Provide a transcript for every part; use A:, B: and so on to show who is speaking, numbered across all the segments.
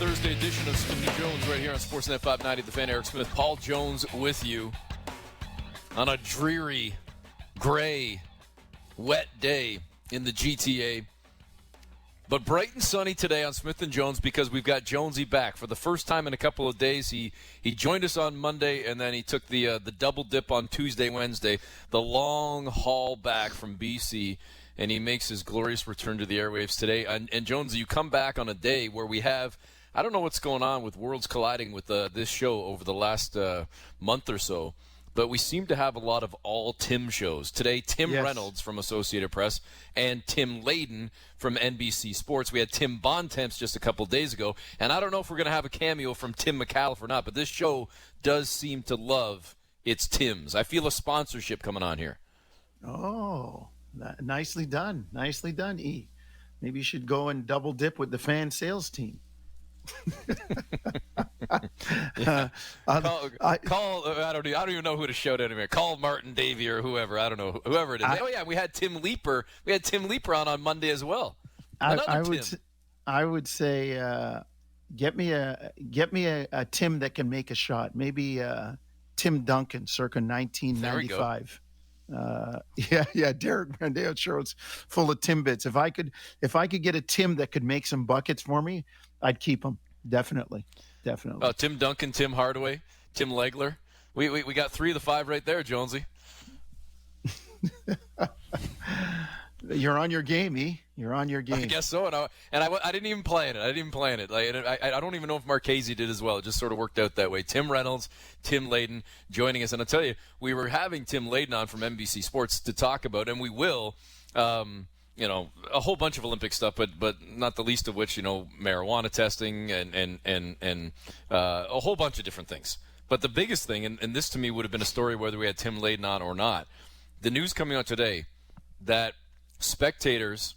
A: Thursday edition of Smith and Jones right here on Sportsnet 590. The Fan, Eric Smith, Paul Jones with you on a dreary, gray, wet day in the GTA. But bright and sunny today on Smith and Jones because we've got Jonesy back for the first time in a couple of days. He joined us on Monday, and then he took the double dip on Tuesday, Wednesday, the long haul back from BC, and he makes his glorious return to the airwaves today. And Jonesy, you come back on a day where we have, I don't know what's going on with worlds colliding with this show over the last month or so, but we seem to have a lot of all Tim shows. Today, Tim Reynolds from Associated Press and Tim Layden from NBC Sports. We had Tim Bontemps just a couple days ago, and I don't know if we're going to have a cameo from Tim McAuliffe or not, but this show does seem to love its Tims. I feel a sponsorship coming on here.
B: Oh, nicely done. Nicely done, E. Maybe you should go and double dip with the fan sales team.
A: I don't even know who to shout at anymore. Call Martin Davey or whoever. I don't know whoever it is. We had Tim Leeper. We had Tim Leeper on Monday as well.
B: I would say get me a Tim that can make a shot. Maybe Tim Duncan, circa 1995. Derek Brandeo sure it's full of Timbits. If I could get a Tim that could make some buckets for me, I'd keep him. Definitely.
A: Tim Duncan, Tim Hardaway, Tim Legler. We got 3 of the 5 right there, Jonesy.
B: You're on your game, E. You're on your game.
A: I guess so. And I didn't even plan it. Like, I don't even know if Marchese did as well. It just sort of worked out that way. Tim Reynolds, Tim Layden joining us. And I'll tell you, we were having Tim Layden on from NBC Sports to talk about, and we will, a whole bunch of Olympic stuff, but not the least of which, marijuana testing and a whole bunch of different things. But the biggest thing, and this to me would have been a story whether we had Tim Layden on or not, the news coming out today that spectators,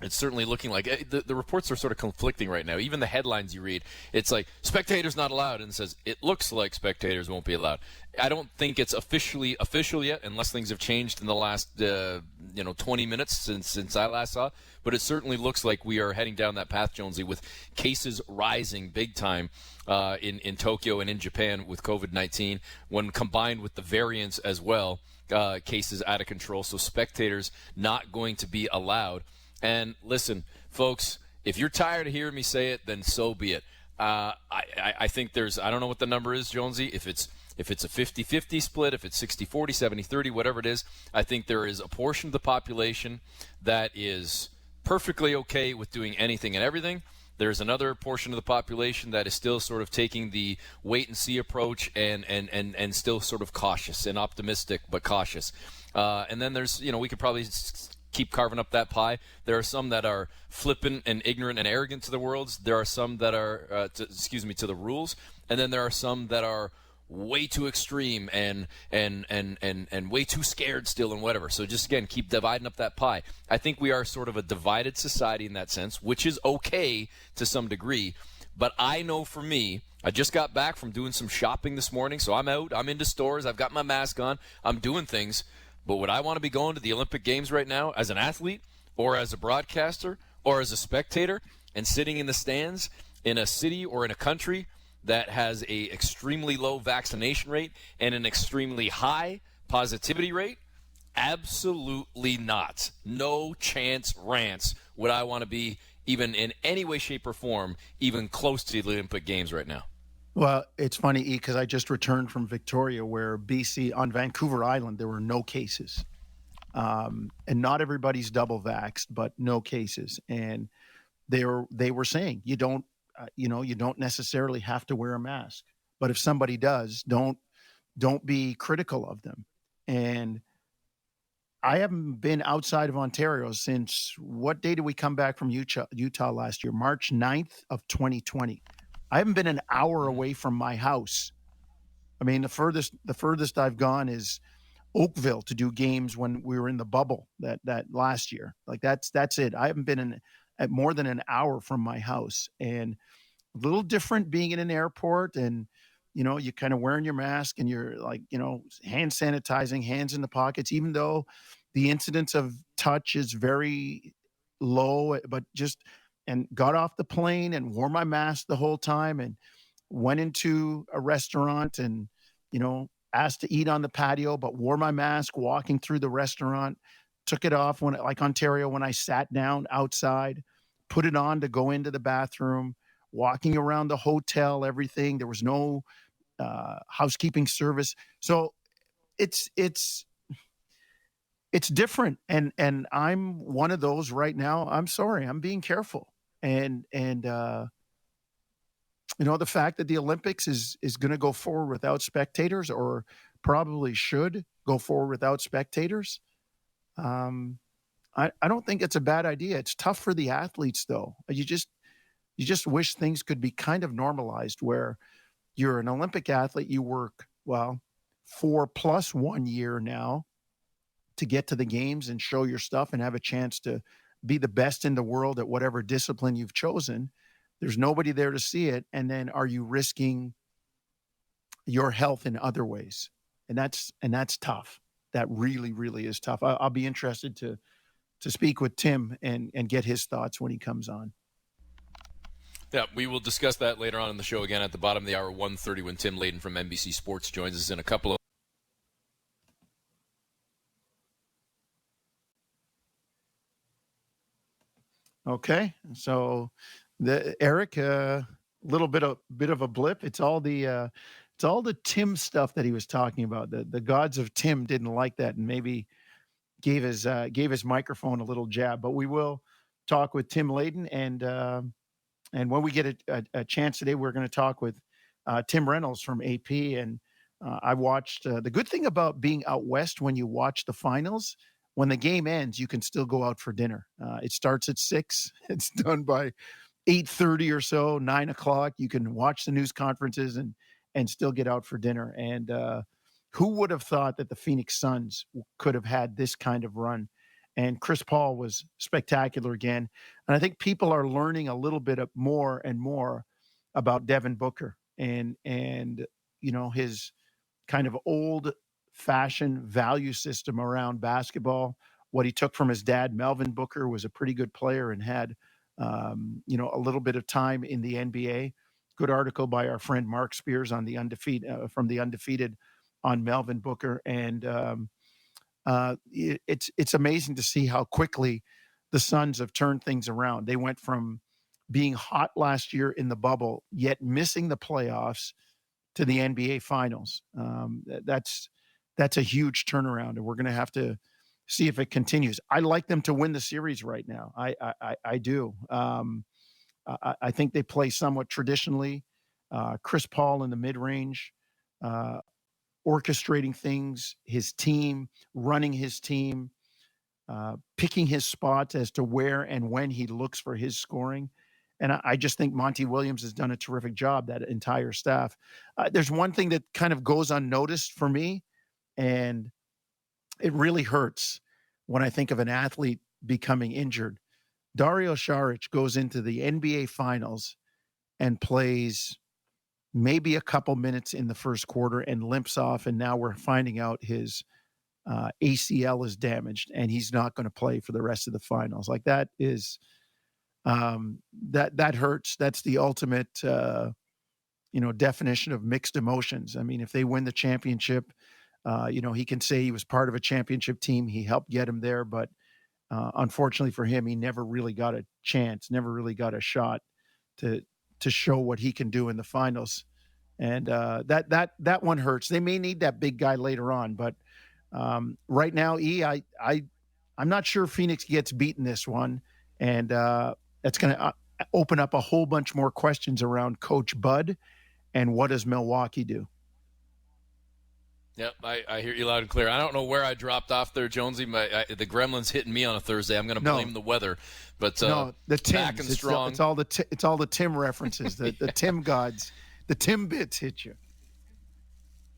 A: it's certainly looking like the reports are sort of conflicting right now. Even the headlines you read, it's like spectators not allowed, and it says it looks like spectators won't be allowed. I don't think it's officially official yet, unless things have changed in the last 20 minutes since I last saw. But it certainly looks like we are heading down that path, Jonesy, with cases rising big time in Tokyo and in Japan with COVID-19, when combined with the variants as well. Cases out of control, so spectators not going to be allowed. And listen, folks, if you're tired of hearing me say it, then so be it. I think I don't know what the number is, Jonesy, if it's a 50-50 split, if it's 60-40, 70-30, whatever it is, I think there is a portion of the population that is perfectly okay with doing anything and everything. There's another portion of the population that is still sort of taking the wait-and-see approach and still sort of cautious and optimistic, but cautious. And then there's, we could probably keep carving up that pie. There are some that are flippant and ignorant and arrogant to the worlds. There are some that are, to the rules. And then there are some that are way too extreme and way too scared still and whatever. So just, again, keep dividing up that pie. I think we are sort of a divided society in that sense, which is okay to some degree. But I know for me, I just got back from doing some shopping this morning, so I'm out. I'm into stores. I've got my mask on. I'm doing things. But would I want to be going to the Olympic Games right now as an athlete or as a broadcaster or as a spectator and sitting in the stands in a city or in a country that has a extremely low vaccination rate and an extremely high positivity rate? Absolutely not. No chance rants would I want to be, even in any way, shape, or form, even close to the Olympic Games right now.
B: Well, it's funny, E, because I just returned from Victoria, where BC, on Vancouver Island, there were no cases. And not everybody's double vaxxed, but no cases. And they were saying you don't necessarily have to wear a mask, but if somebody does, don't be critical of them. And I haven't been outside of Ontario since, what day did we come back from Utah last year? March 9th of 2020. I haven't been an hour away from my house. I mean, the furthest I've gone is Oakville to do games when we were in the bubble that last year. Like that's it. I haven't been at more than an hour from my house, and a little different being in an airport, and you're kind of wearing your mask and you're like, hand sanitizing, hands in the pockets, even though the incidence of touch is very low, but just and got off the plane and wore my mask the whole time and went into a restaurant and, asked to eat on the patio, but wore my mask walking through the restaurant, took it off like Ontario, when I sat down outside, put it on to go into the bathroom, walking around the hotel, everything. There was no housekeeping service. So it's different. And I'm one of those right now. I'm sorry. I'm being careful. And the fact that the Olympics is going to go forward without spectators, or probably should go forward without spectators, I don't think it's a bad idea. It's tough for the athletes, though. You just wish things could be kind of normalized, where you're an Olympic athlete, you work, 4+ 1 year now to get to the games and show your stuff and have a chance to be the best in the world at whatever discipline you've chosen. There's nobody there to see it. And then are you risking your health in other ways? And that's tough. That really, really is tough. I'll be interested to speak with Tim and get his thoughts when he comes on.
A: Yeah, we will discuss that later on in the show again at the bottom of the hour, 1:30, when Tim Layden from NBC Sports joins us in a couple of...
B: Okay, so Eric, little bit of a blip. It's all the Tim stuff that he was talking about. The gods of Tim didn't like that, and maybe gave his microphone a little jab. But we will talk with Tim Layden, and when we get a chance today, we're going to talk with Tim Reynolds from AP. And I watched the good thing about being out west, when you watch the finals, when the game ends, you can still go out for dinner. It starts at 6. It's done by 8:30 or so, 9 o'clock. You can watch the news conferences and still get out for dinner. And who would have thought that the Phoenix Suns could have had this kind of run? And Chris Paul was spectacular again. And I think people are learning a little bit more and more about Devin Booker and his kind of old-fashioned value system around basketball. What he took from his dad, Melvin Booker, was a pretty good player and had a little bit of time in the NBA. Good article by our friend Mark Spears on the Undefeated on Melvin Booker. And it's amazing to see how quickly the Suns have turned things around. They went from being hot last year in the bubble, yet missing the playoffs, to the NBA Finals. That's a huge turnaround, and we're going to have to see if it continues. I like them to win the series right now. I do. I think they play somewhat traditionally. Chris Paul in the mid-range, orchestrating things, his team, running his team, picking his spots as to where and when he looks for his scoring. And I just think Monty Williams has done a terrific job, that entire staff. There's one thing that kind of goes unnoticed for me, and it really hurts when I think of an athlete becoming injured. Dario Saric goes into the NBA Finals and plays maybe a couple minutes in the first quarter and limps off, and now we're finding out his ACL is damaged and he's not going to play for the rest of the finals. Like, that is that hurts. That's the ultimate definition of mixed emotions. I mean, if they win the championship, he can say he was part of a championship team, he helped get him there, but unfortunately for him, he never really got a chance, never really got a shot to show what he can do in the finals. And that one hurts. They may need that big guy later on, but right now, I'm not sure Phoenix gets beaten this one, and that's going to open up a whole bunch more questions around Coach Bud and what does Milwaukee do.
A: Yep, I hear you loud and clear. I don't know where I dropped off there, Jonesy. The Gremlins hitting me on a Thursday. I'm going to blame the weather, but
B: no, the Tims.
A: Back and strong.
B: It's all the Tim references. the Tim gods, the Tim bits hit you.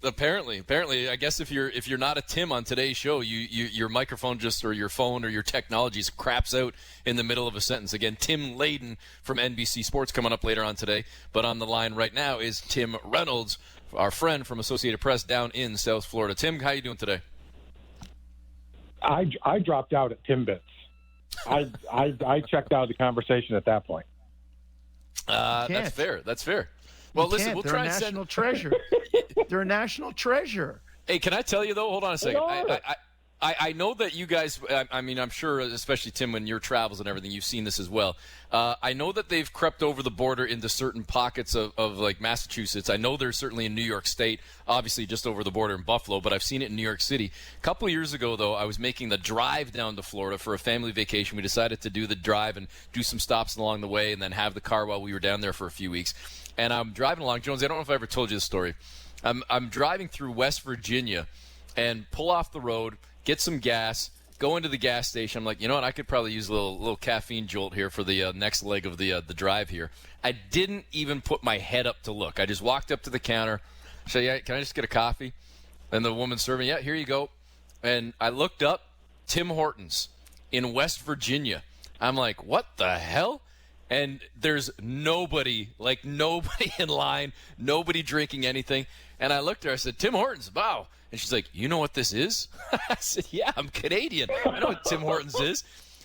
A: Apparently, I guess if you're not a Tim on today's show, your microphone or your phone or your technology craps out in the middle of a sentence. Again, Tim Layden from NBC Sports coming up later on today. But on the line right now is Tim Reynolds, our friend from Associated Press down in South Florida. Tim, how you doing today?
C: I dropped out at Timbits. I checked out of the conversation at that point.
A: That's fair. That's fair. Well, listen, we'll try and send.
B: National treasure. They're a national treasure.
A: Hey, can I tell you though? Hold on a second. I know that you guys. I mean, I'm sure, especially Tim, when your travels and everything, you've seen this as well. I know that they've crept over the border into certain pockets of like Massachusetts. I know they're certainly in New York State, obviously just over the border in Buffalo, but I've seen it in New York City. A couple of years ago, though, I was making the drive down to Florida for a family vacation. We decided to do the drive and do some stops along the way, and then have the car while we were down there for a few weeks. And I'm driving along, Jones. I don't know if I ever told you this story. I'm driving through West Virginia, and pull off the road, get some gas, go into the gas station. I'm like, you know what? I could probably use a little caffeine jolt here for the next leg of the drive here. I didn't even put my head up to look. I just walked up to the counter. Said, yeah, can I just get a coffee? And the woman serving, yeah, here you go. And I looked up, Tim Hortons in West Virginia. I'm like, what the hell? And there's nobody in line, nobody drinking anything. And I looked at her, I said, Tim Hortons, wow. And she's like, you know what this is? I said, yeah, I'm Canadian. I know what Tim Hortons is.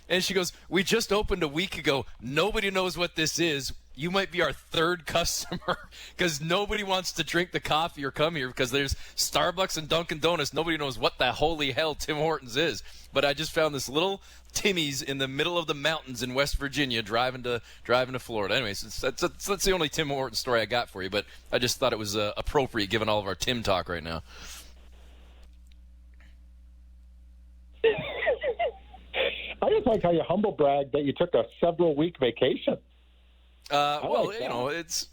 A: And she goes, we just opened a week ago. Nobody knows what this is. You might be our third customer because nobody wants to drink the coffee or come here because there's Starbucks and Dunkin' Donuts. Nobody knows what the holy hell Tim Hortons is. But I just found this little Timmy's in the middle of the mountains in West Virginia driving to Florida. Anyways, that's the only Tim Hortons story I got for you. But I just thought it was appropriate given all of our Tim talk right now.
C: I just like how you humble brag that you took a several-week vacation.
A: Well,
C: like
A: you know, it's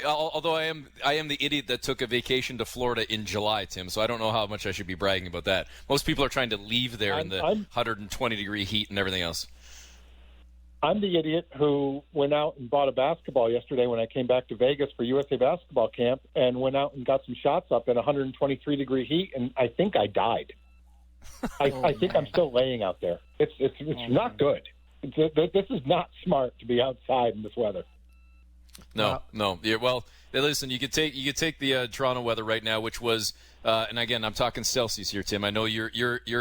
A: although I am the idiot that took a vacation to Florida in July, Tim. So I don't know how much I should be bragging about that. Most people are trying to leave there in the 120-degree heat and everything else.
C: I'm the idiot who went out and bought a basketball yesterday when I came back to Vegas for USA basketball camp, and went out and got some shots up in 123-degree heat, and I think I died. I think I'm still laying out there. It's not good. This is not smart to be outside in this weather.
A: No. Yeah, well, listen, you could take the Toronto weather right now, which was, and again, I'm talking Celsius here, Tim. I know you're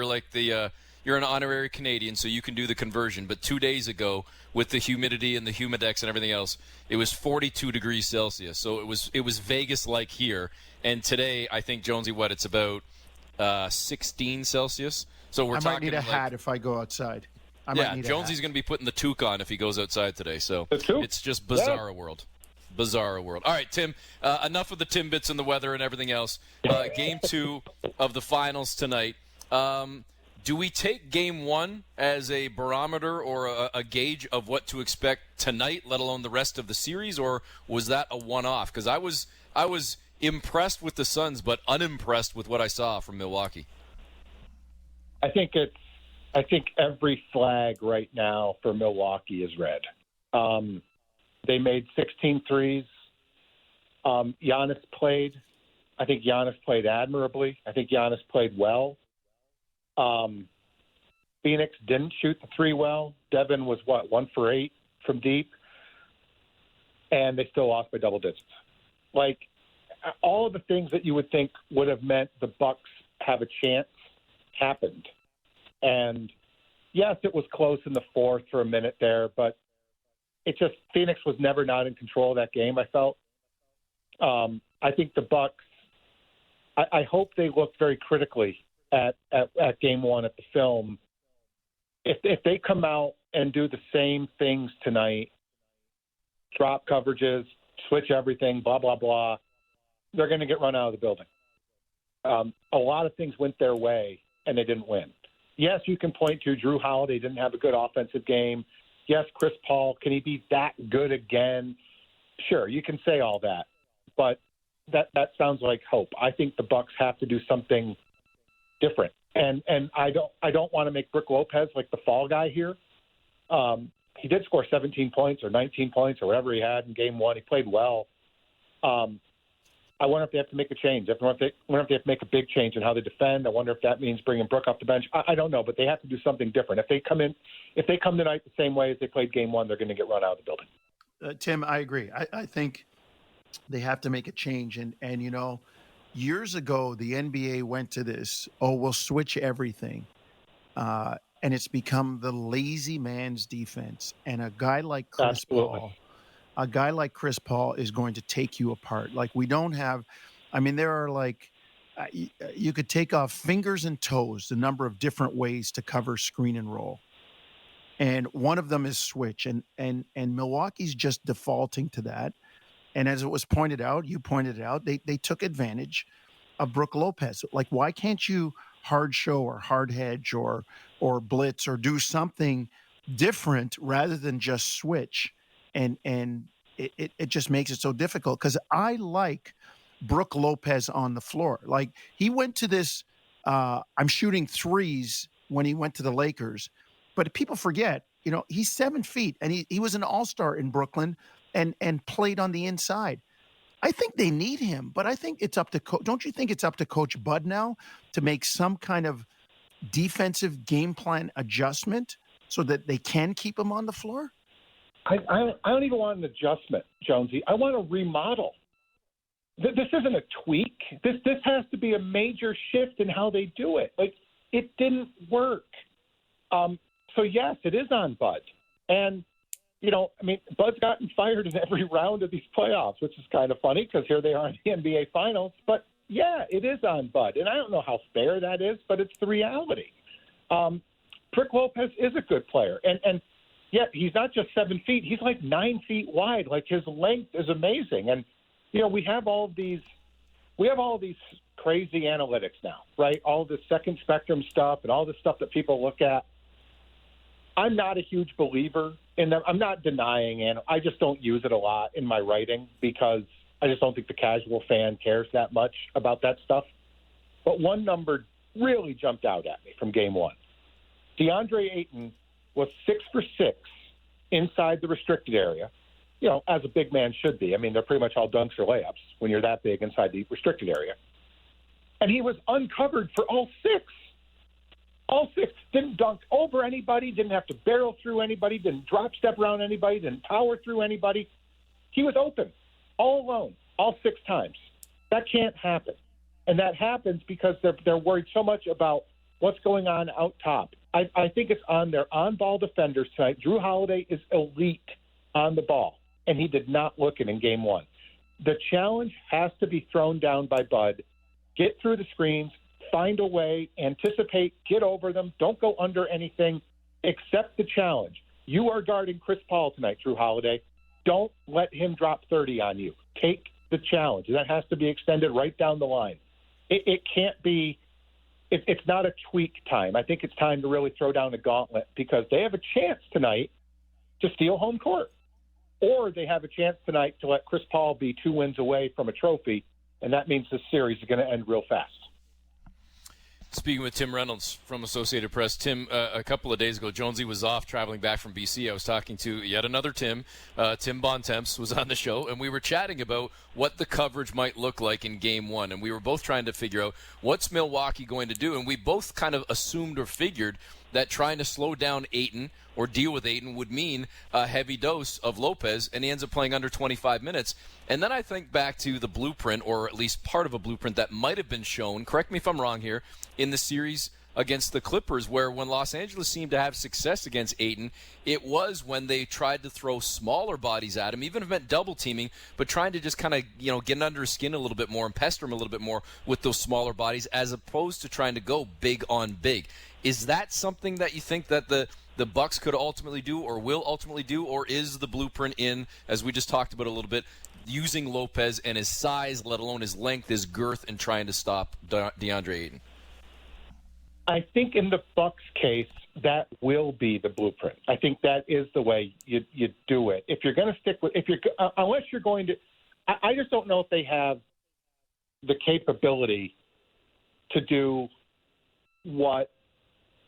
A: like you're an honorary Canadian, so you can do the conversion. But 2 days ago, with the humidity and the humidex and everything else, it was 42 degrees Celsius. So it was Vegas-like here. And today, I think, Jonesy, it's about 16 Celsius. So we're talking.
B: I might need a hat if I go outside.
A: Jonesy's going to be putting the toque on if he goes outside today. So it's just bizarre world. Bizarre world. All right, Tim, enough of the Timbits and the weather and everything else. Game 2 of the finals tonight. Do we take Game 1 as a barometer or a gauge of what to expect tonight, let alone the rest of the series, or was that a one-off? Because I was impressed with the Suns, but unimpressed with what I saw from Milwaukee.
C: I think every flag right now for Milwaukee is red. They made 16 threes. Giannis played. I think Giannis played admirably. I think Giannis played well. Phoenix didn't shoot the three well. Devin was 1 for 8 from deep, and they still lost by double digits. Like, all of the things that you would think would have meant the Bucks have a chance happened. And yes, it was close in the fourth for a minute there, but Phoenix was never not in control of that game, I felt. I think the Bucks, I hope they looked very critically at Game 1 at the film. If they come out and do the same things tonight, drop coverages, switch everything, blah, blah, blah, they're going to get run out of the building. A lot of things went their way, and they didn't win. Yes, you can point to Drew Holiday didn't have a good offensive game. Yes, Chris Paul, can he be that good again? Sure, you can say all that, but that sounds like hope. I think the Bucks have to do something different, and I don't want to make Brook Lopez like the fall guy here. He did score 17 points or 19 points or whatever he had in Game 1. He played well. I wonder if they have to make a change. I wonder if they have to make a big change in how they defend. I wonder if that means bringing Brook off the bench. I don't know, but they have to do something different. If they come tonight the same way as they played Game 1, they're going to get run out of the building.
B: Tim, I agree. I think they have to make a change. And you know, years ago, the NBA went to this, we'll switch everything. and it's become the lazy man's defense. And a guy like Chris Paul is going to take you apart. Like, we don't have, I mean, there are like, you could take off fingers and toes the number of different ways to cover screen and roll. And one of them is switch. And Milwaukee's just defaulting to that. And as it was pointed out, you pointed it out, they took advantage of Brook Lopez. Like, why can't you hard show or hard hedge or blitz or do something different rather than just switch? And it just makes it so difficult, because I like Brook Lopez on the floor. Like, he went to this, I'm shooting threes when he went to the Lakers, but people forget, he's 7 feet, and he was an all-star in Brooklyn and played on the inside. I think they need him, but I think it's up to don't you think it's up to Coach Bud now to make some kind of defensive game plan adjustment so that they can keep him on the floor?
C: I don't even want an adjustment, Jonesy. I want a remodel. This isn't a tweak. This has to be a major shift in how they do it. Like, it didn't work. So, yes, it is on Bud. And, Bud's gotten fired in every round of these playoffs, which is kind of funny because here they are in the NBA Finals. But, yeah, it is on Bud. And I don't know how fair that is, but it's the reality. Brook Lopez is a good player. And yeah, he's not just 7 feet. He's like 9 feet wide. Like, his length is amazing. And, we have all of these crazy analytics now, right? All this second spectrum stuff and all this stuff that people look at. I'm not a huge believer in them. I'm not denying it. I just don't use it a lot in my writing because I just don't think the casual fan cares that much about that stuff. But one number really jumped out at me from game one. DeAndre Ayton was 6 for 6 inside the restricted area, as a big man should be. I mean, they're pretty much all dunks or layups when you're that big inside the restricted area. And he was uncovered for all 6. All 6. Didn't dunk over anybody, didn't have to barrel through anybody, didn't drop step around anybody, didn't power through anybody. He was open, all alone, all 6 times. That can't happen. And that happens because they're worried so much about what's going on out top. I think it's on their on-ball defenders tonight. Drew Holiday is elite on the ball, and he did not look it in game one. The challenge has to be thrown down by Bud. Get through the screens, find a way, anticipate, get over them. Don't go under anything. Accept the challenge. You are guarding Chris Paul tonight, Drew Holiday. Don't let him drop 30 on you. Take the challenge. And that has to be extended right down the line. It can't be – it's not a tweak time. I think it's time to really throw down the gauntlet because they have a chance tonight to steal home court. Or they have a chance tonight to let Chris Paul be 2 wins away from a trophy, and that means this series is going to end real fast.
A: Speaking with Tim Reynolds from Associated Press. Tim, a couple of days ago, Jonesy was off traveling back from BC. I was talking to yet another Tim. Tim Bontemps was on the show, and we were chatting about what the coverage might look like in Game 1. And we were both trying to figure out what's Milwaukee going to do. And we both kind of assumed or figured that trying to slow down Ayton or deal with Ayton would mean a heavy dose of Lopez, and he ends up playing under 25 minutes. And then I think back to the blueprint, or at least part of a blueprint that might have been shown, correct me if I'm wrong here, in the series against the Clippers, where when Los Angeles seemed to have success against Ayton, it was when they tried to throw smaller bodies at him, even if it meant double teaming, but trying to just kind of, get under his skin a little bit more and pester him a little bit more with those smaller bodies, as opposed to trying to go big on big. Is that something that you think that the Bucks could ultimately do or will ultimately do, or is the blueprint in, as we just talked about a little bit, using Lopez and his size, let alone his length, his girth, and trying to stop DeAndre Ayton?
C: I think in the Bucks case, that will be the blueprint. I think that is the way you do it. If you're going to stick with, unless you're going to, I just don't know if they have the capability to do what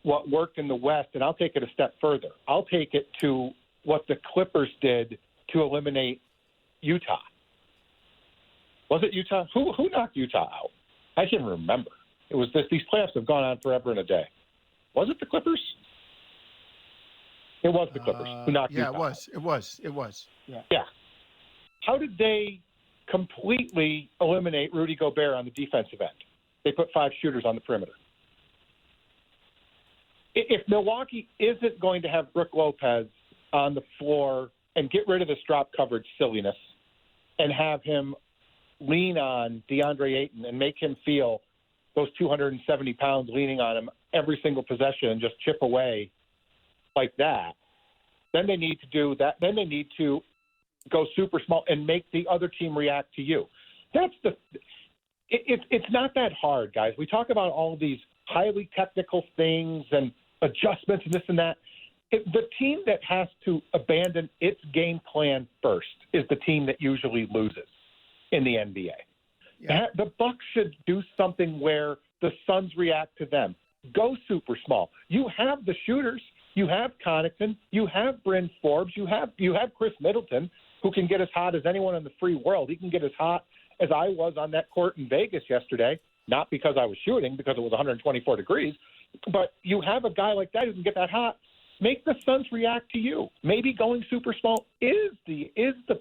C: worked in the West, and I'll take it a step further. I'll take it to what the Clippers did to eliminate Utah. Was it Utah? Who knocked Utah out? I can't remember. It was these playoffs have gone on forever and a day. Was it the Clippers? It was the Clippers who knocked Utah out.
B: It was. Yeah.
C: Yeah. How did they completely eliminate Rudy Gobert on the defensive end? They put 5 shooters on the perimeter. if Milwaukee isn't going to have Brook Lopez on the floor and get rid of this drop coverage silliness and have him lean on DeAndre Ayton and make him feel those 270 pounds leaning on him every single possession and just chip away like that, then they need to do that. Then they need to go super small and make the other team react to you. It's not that hard, guys. We talk about all these highly technical things and adjustments and this and that. The team that has to abandon its game plan first is the team that usually loses in the NBA. Yeah. The Bucks should do something where the Suns react to them. Go super small. You have the shooters. You have Connaughton. You have Bryn Forbes. You have Chris Middleton, who can get as hot as anyone in the free world. He can get as hot as I was on that court in Vegas yesterday, not because I was shooting, because it was 124 degrees. But you have a guy like that who can get that hot. Make the Suns react to you. Maybe going super small is the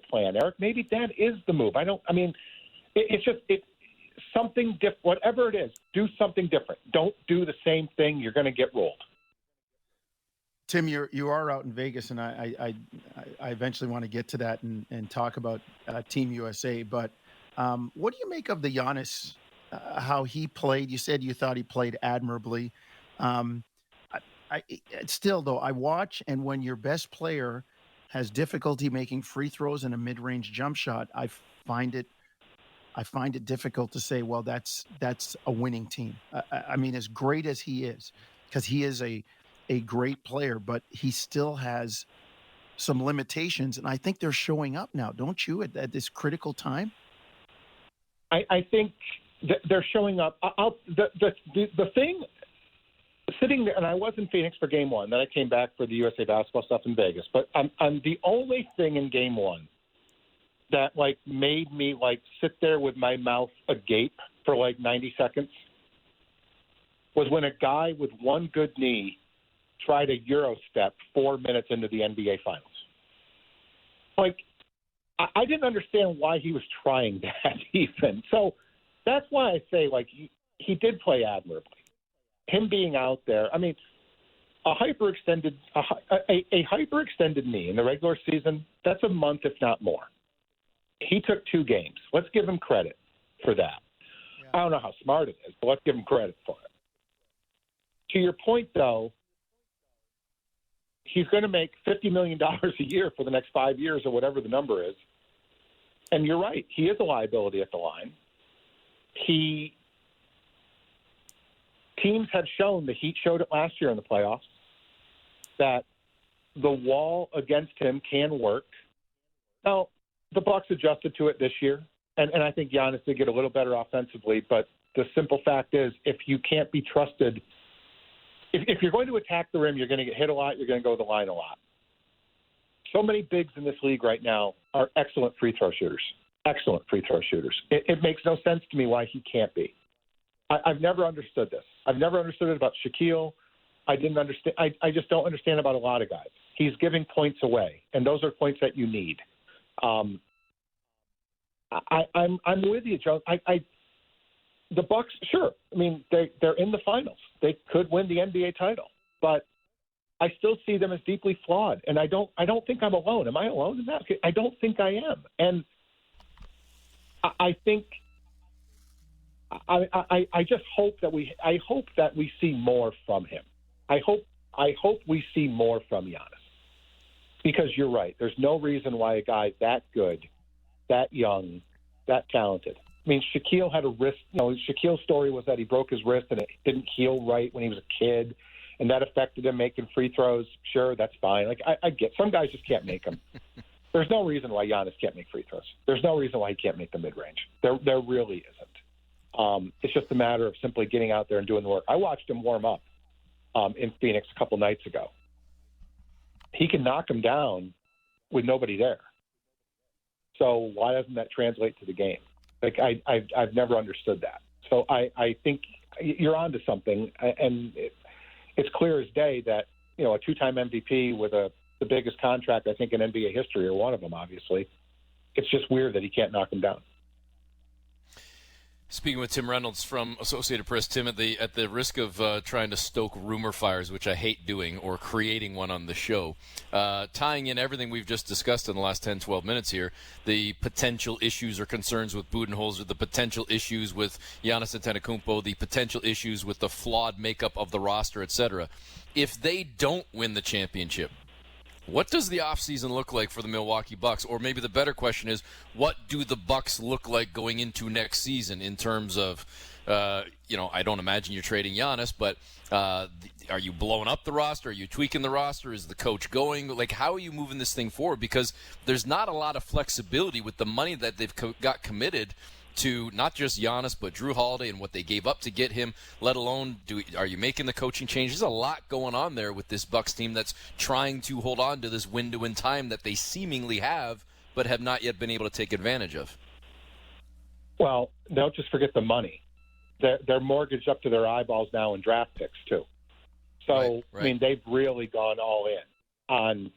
C: plan, Eric. Maybe that is the move. It's something different. Whatever it is, do something different. Don't do the same thing. You're going to get rolled.
B: Tim, you are out in Vegas, and I eventually want to get to that and talk about Team USA. But what do you make of the Giannis, how he played? You said you thought he played admirably. Still, though, I watch, and when your best player has difficulty making free throws and a mid-range jump shot, I find it difficult to say, well, that's a winning team. As great as he is, because he is a great player, but he still has some limitations, and I think they're showing up now, don't you, at this critical time?
C: I think they're showing up. The thing sitting there, and I was in Phoenix for Game 1, then I came back for the USA basketball stuff in Vegas, but I'm the only thing in Game 1 that made me sit there with my mouth agape for 90 seconds was when a guy with one good knee tried a Euro step 4 minutes into the NBA Finals. I didn't understand why he was trying that even. So that's why I say he did play admirably. Him being out there, a hyperextended knee in the regular season, that's a month if not more. He took 2 games. Let's give him credit for that. Yeah. I don't know how smart it is, but let's give him credit for it. To your point, though, he's going to make $50 million a year for the next 5 years or whatever the number is. And you're right. He is a liability at the line. Teams had shown, the Heat showed it last year in the playoffs, that the wall against him can work. Now, the Bucks adjusted to it this year, and I think Giannis did get a little better offensively, but the simple fact is if you can't be trusted, if you're going to attack the rim, you're going to get hit a lot, you're going to go to the line a lot. So many bigs in this league right now are excellent free throw shooters. Excellent free throw shooters. It makes no sense to me why he can't be. I've never understood this. I've never understood it about Shaquille. I didn't understand. I just don't understand about a lot of guys. He's giving points away, and those are points that you need. I'm with you, Joe. The Bucks, sure. They're in the finals. They could win the NBA title, but I still see them as deeply flawed. And I don't think I'm alone. Am I alone in that? I don't think I am. And I think I just hope that we see more from him. I hope we see more from Giannis, because you're right. There's no reason why a guy that good, that young, that talented. Shaquille had a wrist. Shaquille's story was that he broke his wrist and it didn't heal right when he was a kid, and that affected him making free throws. Sure, that's fine. I get some guys just can't make them. There's no reason why Giannis can't make free throws. There's no reason why he can't make the mid-range. There really isn't. It's just a matter of simply getting out there and doing the work. I watched him warm up in Phoenix a couple nights ago. He can knock him down with nobody there. So why doesn't that translate to the game? I've never understood that. So I think you're onto something, and it's clear as day that a two-time MVP with the biggest contract I think in NBA history, or one of them, obviously. It's just weird that he can't knock him down.
A: Speaking with Tim Reynolds from Associated Press, Tim, at the risk of trying to stoke rumor fires, which I hate doing, or creating one on the show, tying in everything we've just discussed in the last 10, 12 minutes here, the potential issues or concerns with Budenholzer, the potential issues with Giannis Antetokounmpo, the potential issues with the flawed makeup of the roster, etc. If they don't win the championship, what does the offseason look like for the Milwaukee Bucks? Or maybe the better question is, what do the Bucks look like going into next season in terms of, I don't imagine you're trading Giannis, but are you blowing up the roster? Are you tweaking the roster? Is the coach going? Like, how are you moving this thing forward? Because there's not a lot of flexibility with the money that they've got committed to not just Giannis, but Drew Holiday and what they gave up to get him, let alone are you making the coaching change? There's a lot going on there with this Bucks team that's trying to hold on to this window in time that they seemingly have, but have not yet been able to take advantage of.
C: Well, don't just forget the money. They're mortgaged up to their eyeballs now in draft picks, too. So,
A: right.
C: I mean, they've really gone all in on,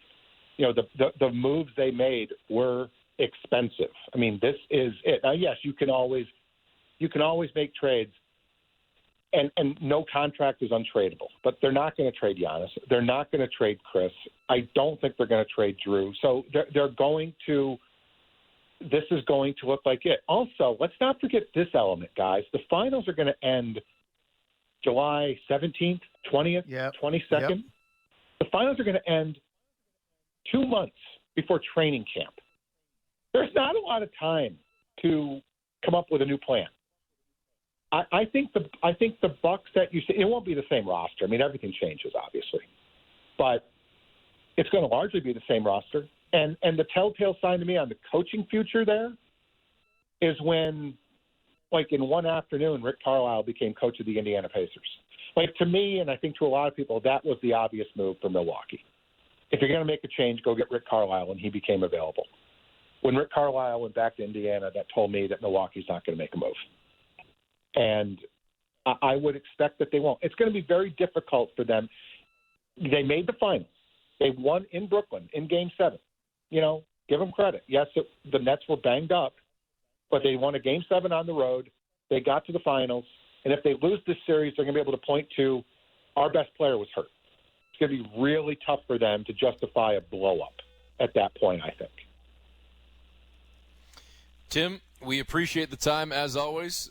C: the moves they made were expensive. I mean, this is it. Now, yes, you can always make trades, and no contract is untradeable. But they're not going to trade Giannis. They're not going to trade Chris. I don't think they're going to trade Drew. So they're going to. This is going to look like it. Also, let's not forget this element, guys. The finals are going to end July 17th, 20th, 22nd. Yep. The finals are going to end 2 months before training camp. There's not a lot of time to come up with a new plan. I think the Bucks that you see, it won't be the same roster. I mean, everything changes, obviously, but it's going to largely be the same roster. And the telltale sign to me on the coaching future there is when, like in one afternoon, Rick Carlisle became coach of the Indiana Pacers. Like, to me, and I think to a lot of people, that was the obvious move for Milwaukee. If you're going to make a change, go get Rick Carlisle, and he became available. When Rick Carlisle went back to Indiana, that told me that Milwaukee's not going to make a move. And I would expect that they won't. It's going to be very difficult for them. They made the finals. They won in Brooklyn in Game 7. Give them credit. Yes, the Nets were banged up, but they won a Game 7 on the road. They got to the finals. And if they lose this series, they're going to be able to point to our best player was hurt. It's going to be really tough for them to justify a blow-up at that point, I think.
A: Tim, we appreciate the time, as always.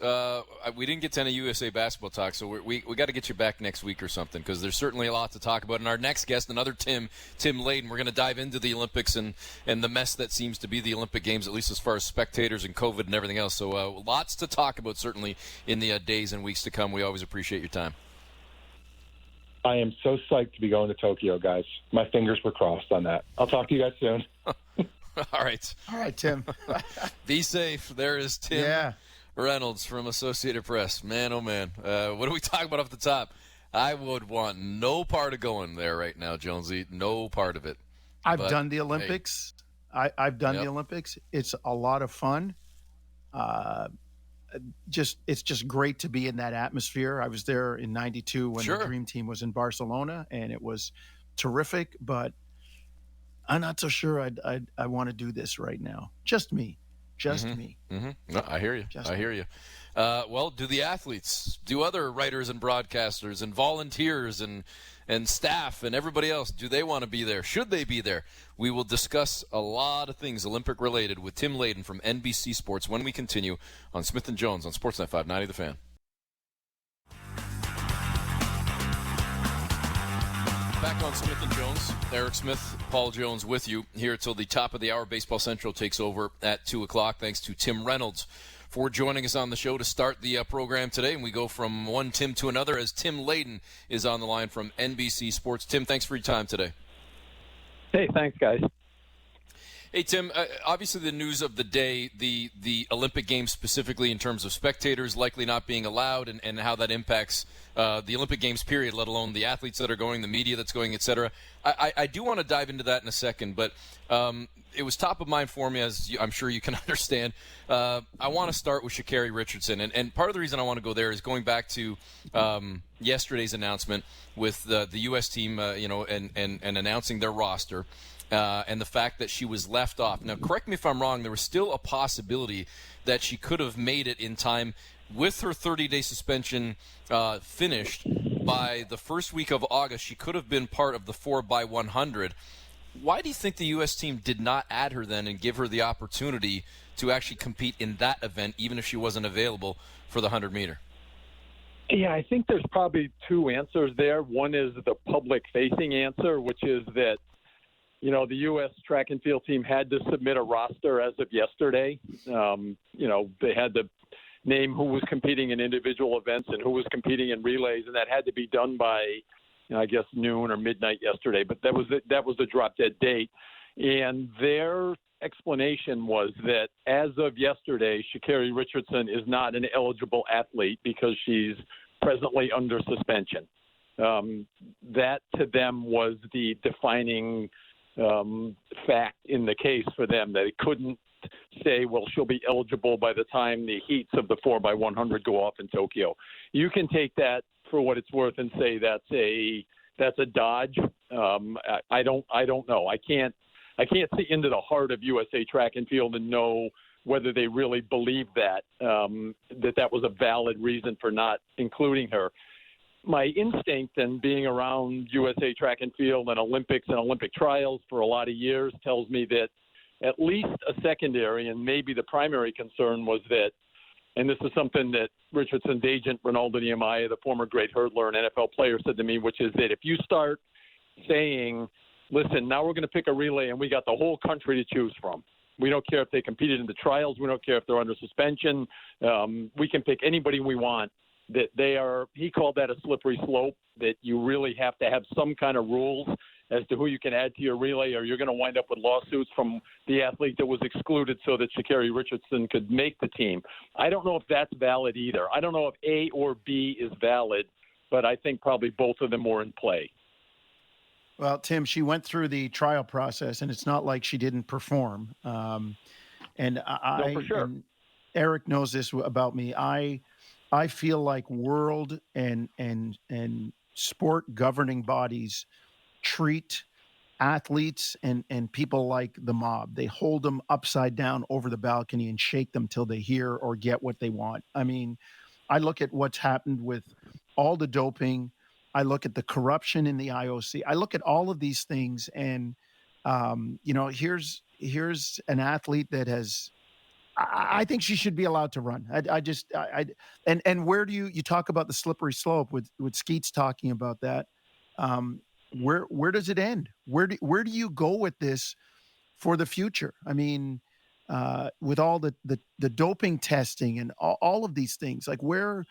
A: We didn't get to any USA basketball talk, so we got to get you back next week or something, because there's certainly a lot to talk about. And our next guest, another Tim Layden, we're going to dive into the Olympics and the mess that seems to be the Olympic Games, at least as far as spectators and COVID and everything else. So lots to talk about, certainly, in the days and weeks to come. We always appreciate your time.
C: I am so psyched to be going to Tokyo, guys. My fingers were crossed on that. I'll talk to you guys soon.
A: All right,
B: Tim.
A: Be safe. There is Tim Reynolds from Associated Press. Man, oh man. What are we talking about off the top? I would want no part of going there right now, Jonesy. No part of it.
B: I've done the Olympics. Hey. I've done the Olympics. It's a lot of fun. It's just great to be in that atmosphere. I was there in '92 when the Dream Team was in Barcelona, and it was terrific. But I'm not so sure I want to do this right now. Just me. Me.
A: Mm-hmm. No, I hear you. I hear you. Well, do the athletes, do other writers and broadcasters and volunteers and staff and everybody else, do they want to be there? Should they be there? We will discuss a lot of things Olympic-related with Tim Layden from NBC Sports when we continue on Smith & Jones on Sportsnet 590 The Fan. Back on Smith & Jones. Eric Smith, Paul Jones with you here till the top of the hour. Baseball Central takes over at 2 o'clock. Thanks to Tim Reynolds for joining us on the show to start the program today. And we go from one Tim to another as Tim Layden is on the line from NBC Sports. Tim, thanks for your time today.
D: Hey, thanks, guys.
A: Hey, Tim, obviously the news of the day, the Olympic Games specifically in terms of spectators likely not being allowed and how that impacts the Olympic Games period, let alone the athletes that are going, the media that's going, et cetera. I do want to dive into that in a second, but it was top of mind for me, as I'm sure you can understand. I want to start with Sha'Carri Richardson, and part of the reason I want to go there is going back to yesterday's announcement with the U.S. team, and announcing their roster. And the fact that she was left off. Now, correct me if I'm wrong, there was still a possibility that she could have made it in time with her 30-day suspension finished by the first week of August, she could have been part of the 4x100. Why do you think the U.S. team did not add her then and give her the opportunity to actually compete in that event, even if she wasn't available for the 100-meter?
D: Yeah, I think there's probably two answers there. One is the public-facing answer, which is that, you know, the U.S. track and field team had to submit a roster as of yesterday. You know, they had to name who was competing in individual events and who was competing in relays, and that had to be done by, you know, I guess, noon or midnight yesterday. But that was the drop-dead date. And their explanation was that as of yesterday, Sha'Carri Richardson is not an eligible athlete because she's presently under suspension. That to them was the defining fact in the case for them, that it couldn't say, well, she'll be eligible by the time the heats of the 4x100 go off in Tokyo. You can take that for what it's worth and say that's a dodge. I don't know. I can't see into the heart of USA Track and Field and know whether they really believe that was a valid reason for not including her. My instinct, and being around USA Track and Field and Olympics and Olympic trials for a lot of years, tells me that at least a secondary and maybe the primary concern was that, and this is something that Richardson's agent, Ronaldo Nehemiah, the former great hurdler and NFL player, said to me, which is that if you start saying, listen, now we're going to pick a relay and we got the whole country to choose from. We don't care if they competed in the trials. We don't care if they're under suspension. We can pick anybody we want. That they are, he called that a slippery slope, that you really have to have some kind of rules as to who you can add to your relay, or you're going to wind up with lawsuits from the athlete that was excluded so that Sha'Carri Richardson could make the team. I don't know if that's valid either. I don't know if A or B is valid, but I think probably both of them were in play.
B: Well, Tim, she went through the trial process, and it's not like she didn't perform. And
D: for sure.
B: And Eric knows this about me. I feel like world and sport governing bodies treat athletes and people like the mob. They hold them upside down over the balcony and shake them till they hear or get what they want. I mean, I look at what's happened with all the doping. I look at the corruption in the IOC. I look at all of these things, and you know, here's an athlete that has. I think she should be allowed to run. And where do you talk about the slippery slope with Skeets talking about that? Where does it end? Where do you go with this for the future? I mean, with all the doping testing and all of these things, like where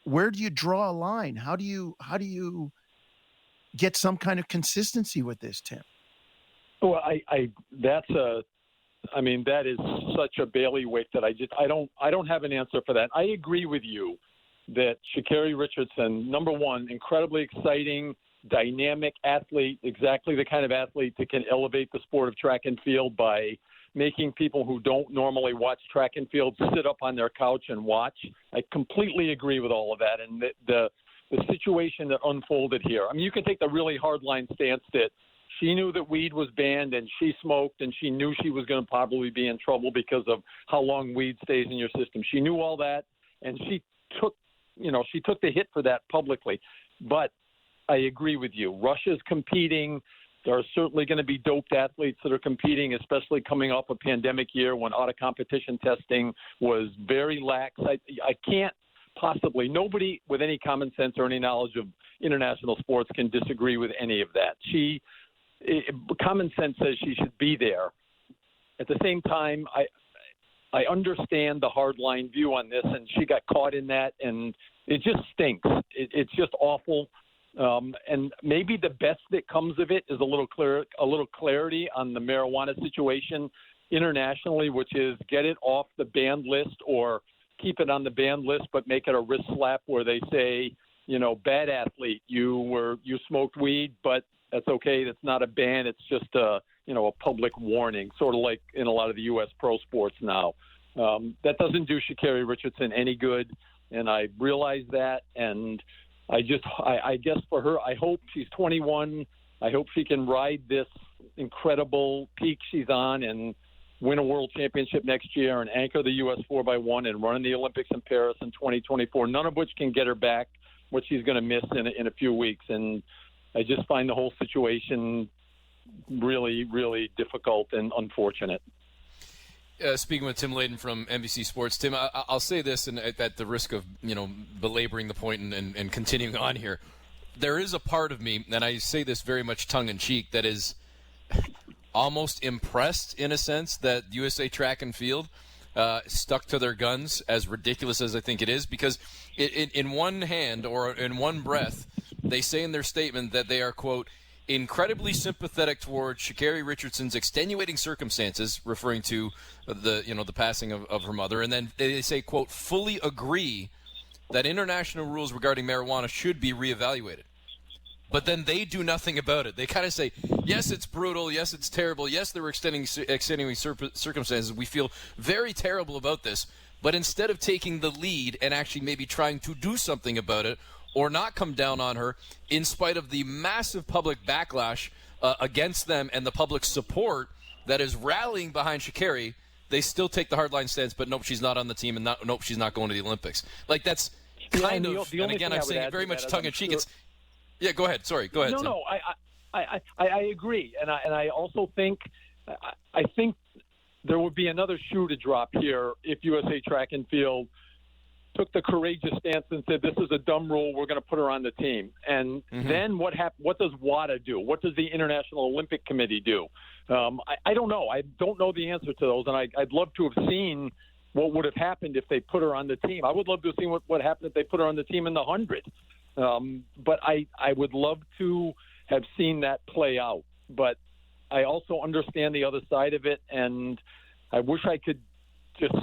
B: do you draw a line? How do you get some kind of consistency with this, Tim?
D: Well, that is such a bailiwick that I don't have an answer for that. I agree with you that Sha'Carri Richardson, number one, incredibly exciting, dynamic athlete, exactly the kind of athlete that can elevate the sport of track and field by making people who don't normally watch track and field sit up on their couch and watch. I completely agree with all of that. And the situation that unfolded here, I mean, you can take the really hardline stance that she knew that weed was banned and she smoked, and she knew she was going to probably be in trouble because of how long weed stays in your system. She knew all that, and she took the hit for that publicly. But I agree with you. Russia's competing. There are certainly going to be doped athletes that are competing, especially coming off a pandemic year when out-of-competition testing was very lax. I can't possibly, nobody with any common sense or any knowledge of international sports can disagree with any of that. Common sense says she should be there. At the same time, I understand the hardline view on this, and she got caught in that, and it just stinks. It's just awful. And maybe the best that comes of it is a little clarity on the marijuana situation internationally, which is get it off the banned list or keep it on the banned list, but make it a wrist slap where they say, bad athlete, you smoked weed, but that's okay. That's not a ban. It's just a public warning, sort of like in a lot of the U.S. pro sports now. That doesn't do Sha'Carri Richardson any good, and I realize that. And I guess for her, I hope she's 21. I hope she can ride this incredible peak she's on and, win a world championship next year and anchor the U.S. 4x1 and run in the Olympics in Paris in 2024, none of which can get her back what she's going to miss in a few weeks. And I just find the whole situation really, really difficult and unfortunate.
A: Speaking with Tim Layden from NBC Sports, Tim, I'll say this, and at the risk of belaboring the point and continuing on here, there is a part of me, and I say this very much tongue-in-cheek, that is almost impressed in a sense that USA Track and Field stuck to their guns, as ridiculous as I think it is, because in one hand or in one breath, they say in their statement that they are, quote, incredibly sympathetic towards Sha'Carri Richardson's extenuating circumstances, referring to the passing of her mother, and then they say, quote, fully agree that international rules regarding marijuana should be reevaluated. But then they do nothing about it. They kind of say, yes, it's brutal. Yes, it's terrible. Yes, there were extenuating circumstances. We feel very terrible about this. But instead of taking the lead and actually maybe trying to do something about it or not come down on her, in spite of the massive public backlash against them and the public support that is rallying behind Sha'Carri, they still take the hardline stance, but nope, she's not on the team, and nope, she's not going to the Olympics. Like, that's kind of, and again, I'm saying it very much tongue-in-cheek. Yeah, go ahead. Sorry, go ahead.
D: No, I agree, and I also think there would be another shoe to drop here if USA Track and Field took the courageous stance and said, this is a dumb rule, we're going to put her on the team. And then what does WADA do? What does the International Olympic Committee do? I don't know. I don't know the answer to those, and I'd love to have seen what would have happened if they put her on the team. I would love to have seen what happened if they put her on the team in the 100. But I would love to have seen that play out. But I also understand the other side of it, and I wish I could just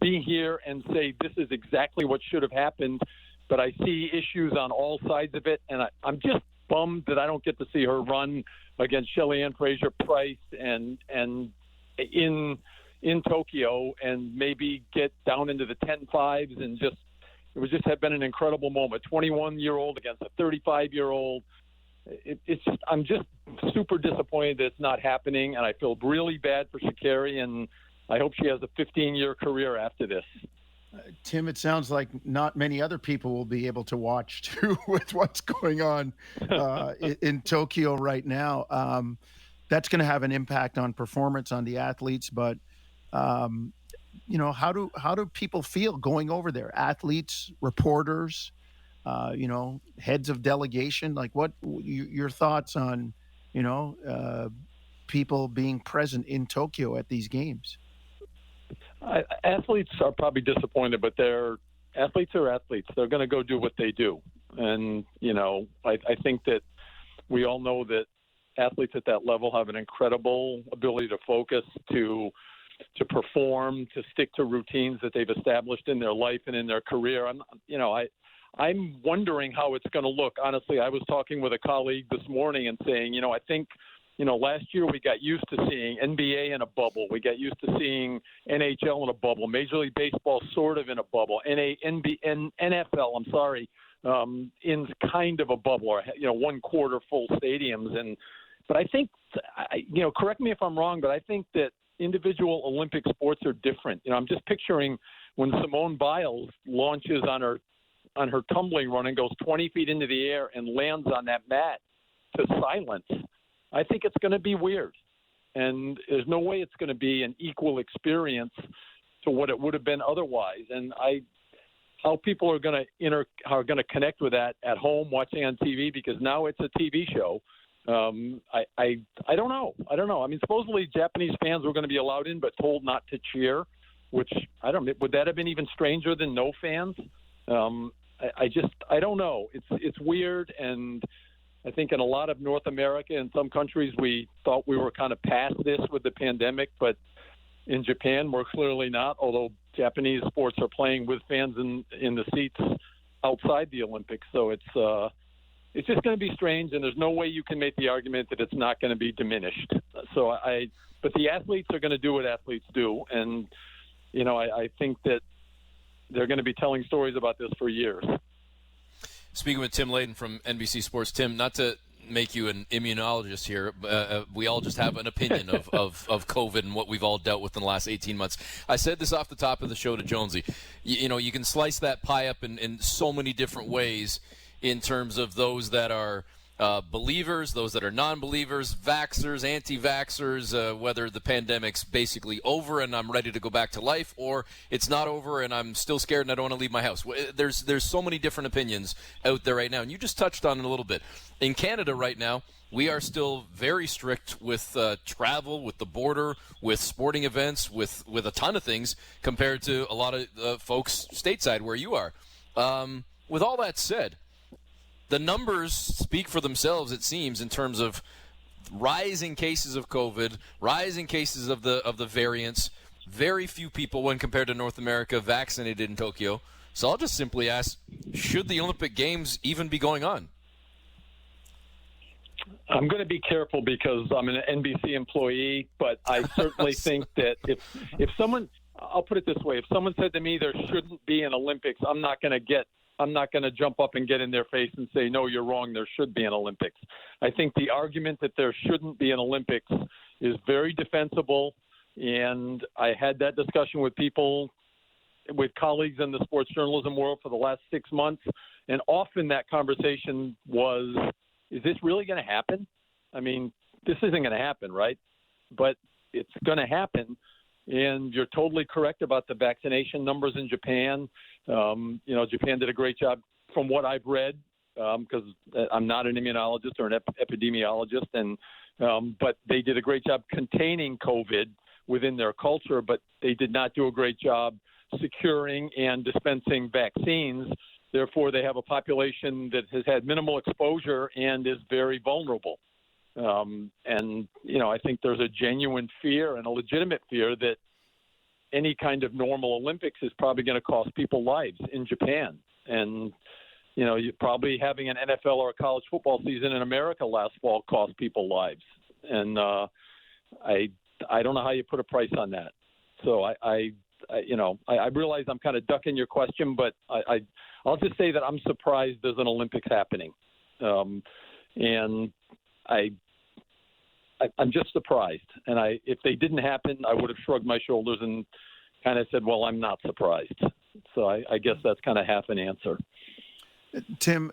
D: be here and say this is exactly what should have happened. But I see issues on all sides of it, and I'm just bummed that I don't get to see her run against Shelly-Ann Fraser-Price and in Tokyo, and maybe get down into the 10.5s and just. It would just have been an incredible moment. 21-year-old against a 35-year-old. It's just, I'm just super disappointed that it's not happening, and I feel really bad for Sha'Carri, and I hope she has a 15-year career after this.
B: Tim, it sounds like not many other people will be able to watch, too, with what's going on in Tokyo right now. That's going to have an impact on performance on the athletes, but how do people feel going over there? Athletes, reporters, heads of delegation. Like, what your thoughts on, people being present in Tokyo at these games?
D: Athletes are probably disappointed, but athletes are athletes. They're going to go do what they do, and I think that we all know that athletes at that level have an incredible ability to focus, to perform, to stick to routines that they've established in their life and in their career. I'm wondering how it's going to look. Honestly, I was talking with a colleague this morning and saying, I think, last year we got used to seeing NBA in a bubble. We got used to seeing NHL in a bubble, Major League Baseball sort of in a bubble, NFL, in kind of a bubble, or, one quarter full stadiums. But I think, correct me if I'm wrong, but I think that individual Olympic sports are different. I'm just picturing when Simone Biles launches on her tumbling run and goes 20 feet into the air and lands on that mat to silence. I think it's going to be weird, and there's no way it's going to be an equal experience to what it would have been otherwise. And how people are going to connect with that at home watching on TV, because now it's a TV show. I don't know. I mean, supposedly Japanese fans were going to be allowed in, but told not to cheer, which would that have been even stranger than no fans? I don't know. It's weird. And I think in a lot of North America and some countries, we thought we were kind of past this with the pandemic, but in Japan, we're clearly not, although Japanese sports are playing with fans in the seats outside the Olympics. So it's just going to be strange, and there's no way you can make the argument that it's not going to be diminished. But the athletes are going to do what athletes do, and I think that they're going to be telling stories about this for years.
A: Speaking with Tim Layden from NBC Sports, Tim, not to make you an immunologist here. We all just have an opinion of COVID and what we've all dealt with in the last 18 months. I said this off the top of the show to Jonesy. You can slice that pie up in so many different ways in terms of those that are believers, those that are non-believers, vaxxers, anti-vaxxers, whether the pandemic's basically over and I'm ready to go back to life, or it's not over and I'm still scared and I don't want to leave my house. There's so many different opinions out there right now, and you just touched on it a little bit. In Canada right now, we are still very strict with travel, with the border, with sporting events, with a ton of things compared to a lot of folks stateside where you are. With all that said, the numbers speak for themselves, it seems, in terms of rising cases of COVID, rising cases of the variants. Very few people, when compared to North America, vaccinated in Tokyo. So I'll just simply ask, should the Olympic Games even be going on?
D: I'm going to be careful because I'm an NBC employee, but I certainly think that if someone, I'll put it this way, if someone said to me there shouldn't be an Olympics, I'm not going to jump up and get in their face and say, no, you're wrong, there should be an Olympics. I think the argument that there shouldn't be an Olympics is very defensible, and I had that discussion with colleagues in the sports journalism world for the last 6 months, and often that conversation was, is this really going to happen? I mean, this isn't going to happen, right? But it's going to happen. And you're totally correct about the vaccination numbers in Japan. Japan did a great job from what I've read, because I'm not an immunologist or an epidemiologist, but they did a great job containing COVID within their culture, but they did not do a great job securing and dispensing vaccines. Therefore, they have a population that has had minimal exposure and is very vulnerable. I think there's a genuine fear and a legitimate fear that any kind of normal Olympics is probably going to cost people lives in Japan. And, you're probably having an NFL or a college football season in America last fall cost people lives. And I don't know how you put a price on that. So I realize I'm kind of ducking your question, but I'll just say that I'm surprised there's an Olympics happening. I'm just surprised. And if they didn't happen, I would have shrugged my shoulders and kind of said, well, I'm not surprised. So I guess that's kind of half an answer.
B: Tim,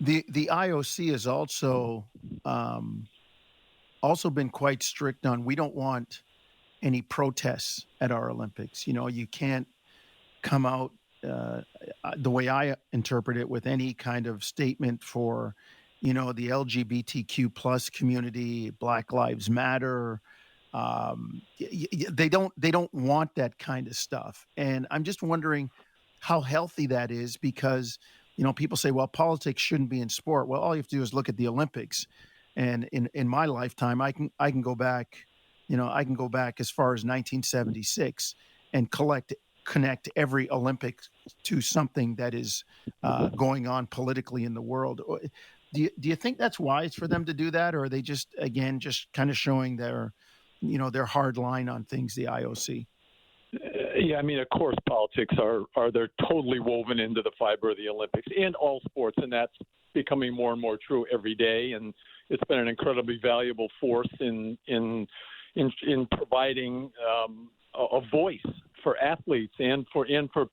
B: the IOC has also been quite strict on, we don't want any protests at our Olympics. You can't come out, the way I interpret it, with any kind of statement for the LGBTQ plus community, Black Lives Matter. They don't want that kind of stuff. And I'm just wondering how healthy that is, because, people say, well, politics shouldn't be in sport. Well, all you have to do is look at the Olympics. And in my lifetime, I can go back, as far as 1976 and connect every Olympics to something that is going on politically in the world. Do you think that's wise for them to do that, or are they just kind of showing their hard line on things, the IOC?
D: Yeah, I mean, of course, politics they're totally woven into the fiber of the Olympics and all sports, and that's becoming more and more true every day. And it's been an incredibly valuable force in providing a voice for athletes and for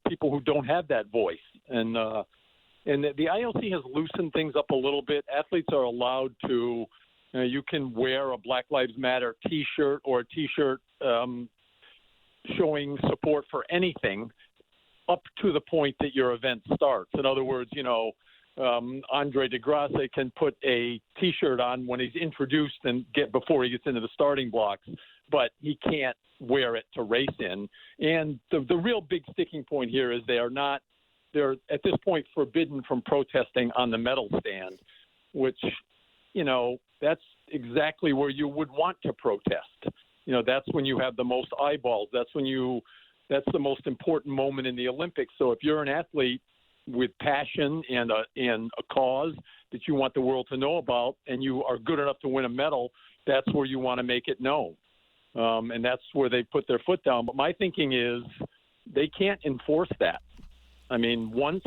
D: people who don't have that voice. And the IOC has loosened things up a little bit. Athletes are allowed to, you can wear a Black Lives Matter T-shirt or a T-shirt showing support for anything up to the point that your event starts. In other words, Andre DeGrasse can put a T-shirt on when he's introduced and before he gets into the starting blocks, but he can't wear it to race in. And the real big sticking point here is they're at this point forbidden from protesting on the medal stand, which, that's exactly where you would want to protest. That's when you have the most eyeballs. That's the most important moment in the Olympics. So if you're an athlete with passion and a cause that you want the world to know about, and you are good enough to win a medal, that's where you want to make it known. And that's where they put their foot down. But my thinking is they can't enforce that. I mean, once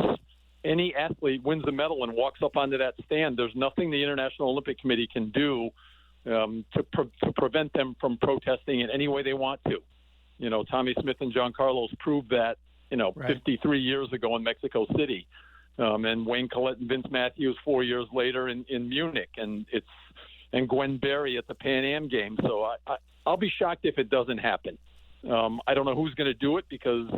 D: any athlete wins a medal and walks up onto that stand, there's nothing the International Olympic Committee can do to prevent them from protesting in any way they want to. You know, Tommy Smith and John Carlos proved that,
B: Right.
D: 53 years ago in Mexico City. And Wayne Collette and Vince Matthews 4 years later in Munich. And Gwen Berry at the Pan Am Games. So I'll be shocked if it doesn't happen. I don't know who's going to do it because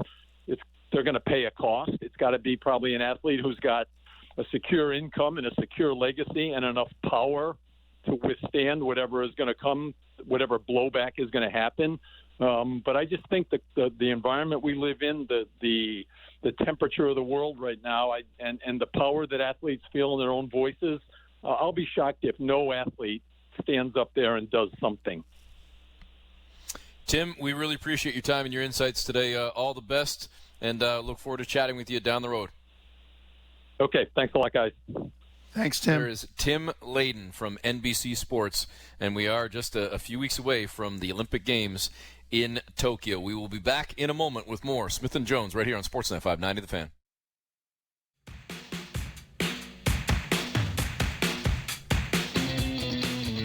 D: they're going to pay a cost. It's got to be probably an athlete who's got a secure income and a secure legacy and enough power to withstand whatever is going to come, whatever blowback is going to happen. But I just think that the environment we live in, the temperature of the world right now, and the power that athletes feel in their own voices, I'll be shocked if no athlete stands up there and does something.
A: Tim, we really appreciate your time and your insights today. All the best, and look forward to chatting with you down the road.
D: Okay, thanks a lot, guys.
B: Thanks, Tim.
A: There is Tim Layden from NBC Sports, and we are just a few weeks away from the Olympic Games in Tokyo. We will be back in a moment with more Smith & Jones right here on Sportsnet 590 The Fan.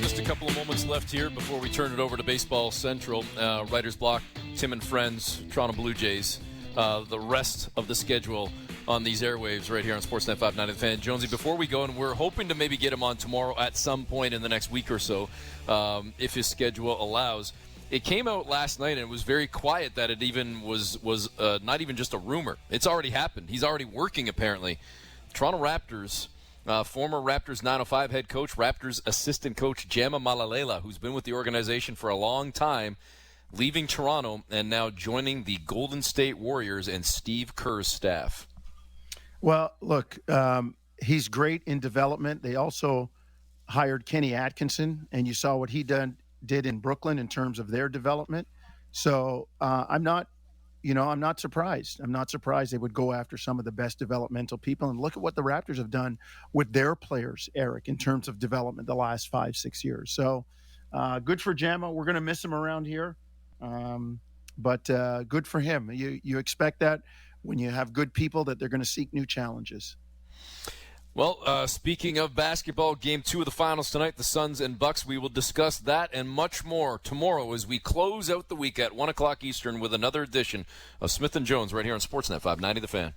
A: Just a couple of moments left here before we turn it over to Baseball Central. Writer's Block, Tim and Friends, Toronto Blue Jays. The rest of the schedule on these airwaves right here on Sportsnet 590 The Fan. Jonesy, before we go, and we're hoping to maybe get him on tomorrow at some point in the next week or so, if his schedule allows. It came out last night, and it was very quiet that it even was not even just a rumor. It's already happened. He's already working, apparently. Toronto Raptors, former Raptors 905 head coach, Raptors assistant coach Jama Malalela, who's been with the organization for a long time, leaving Toronto and now joining the Golden State Warriors and Steve Kerr's staff.
B: Well, look, he's great in development. They also hired Kenny Atkinson, and you saw what he did in Brooklyn in terms of their development. So I'm not surprised. I'm not surprised they would go after some of the best developmental people. And look at what the Raptors have done with their players, Eric, in terms of development the last 5-6 years. So good for Jama. We're going to miss him around here. But good for him. You expect that when you have good people that they're going to seek new challenges.
A: Well, speaking of basketball, Game 2 of the finals tonight, the Suns and Bucks. We will discuss that and much more tomorrow as we close out the week at 1 o'clock Eastern with another edition of Smith & Jones right here on Sportsnet 590 The Fan.